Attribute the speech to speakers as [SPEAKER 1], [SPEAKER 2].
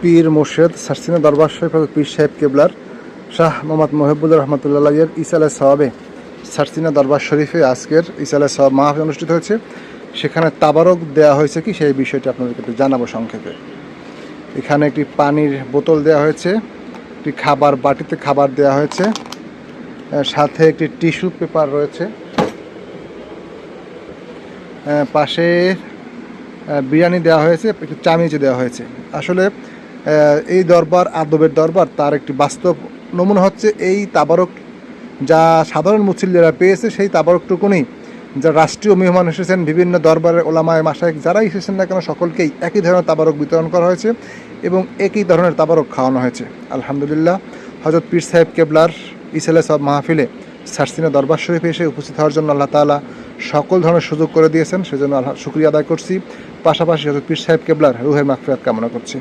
[SPEAKER 1] পীর মুর্শেদ সারসিনা দরবার শরীফ পীর সাহেব কেবলার শাহ মোহাম্মদ মহিবুল্লাহ রহমতুল্লাহ এর ইসালে সওয়াবে সারসিনা দরবার শরীফে আজকের ইসালে সওয়াব মাহফিল অনুষ্ঠিত হয়েছে। সেখানে তাবারক দেওয়া হয়েছে কি সেই বিষয়টি আপনাদেরকে একটু জানাবো সংক্ষেপে। এখানে একটি পানির বোতল দেওয়া হয়েছে, একটি খাবার বাটিতে খাবার দেওয়া হয়েছে, সাথে একটি টিস্যু পেপার রয়েছে, পাশে বিরিয়ানি দেওয়া হয়েছে, একটু চামিচ দেওয়া হয়েছে। আসলে এই দরবার আদবের দরবার, তার একটি বাস্তব নমুনা হচ্ছে এই তাবারক যা সাধারণ মুসল্লিরা পেয়েছে সেই তাবারকটুকুনি যা রাষ্ট্রীয় মেহমান এসেছেন, বিভিন্ন দরবারের ওলামায়ে মাশায়েখ যারাই এসেছেন না কেন সকলকেই একই ধরনের তাবারক বিতরণ করা হয়েছে এবং একই ধরনের তাবারক খাওয়ানো হয়েছে। আলহামদুলিল্লাহ, হযরত পীর সাহেব কেবলার ইসালে সওয়াব মাহফিলে সারসিনা দরবার শরীফে এসে উপস্থিত হওয়ার জন্য আল্লাহ তাআলা সকল ধরনের সুযোগ করে দিয়েছেন, সেজন্য শুকরিয়া আদায় করছি। পাশাপাশি হযরত পীর সাহেব কেবলার রুহের মাগফিরাত কামনা করছি।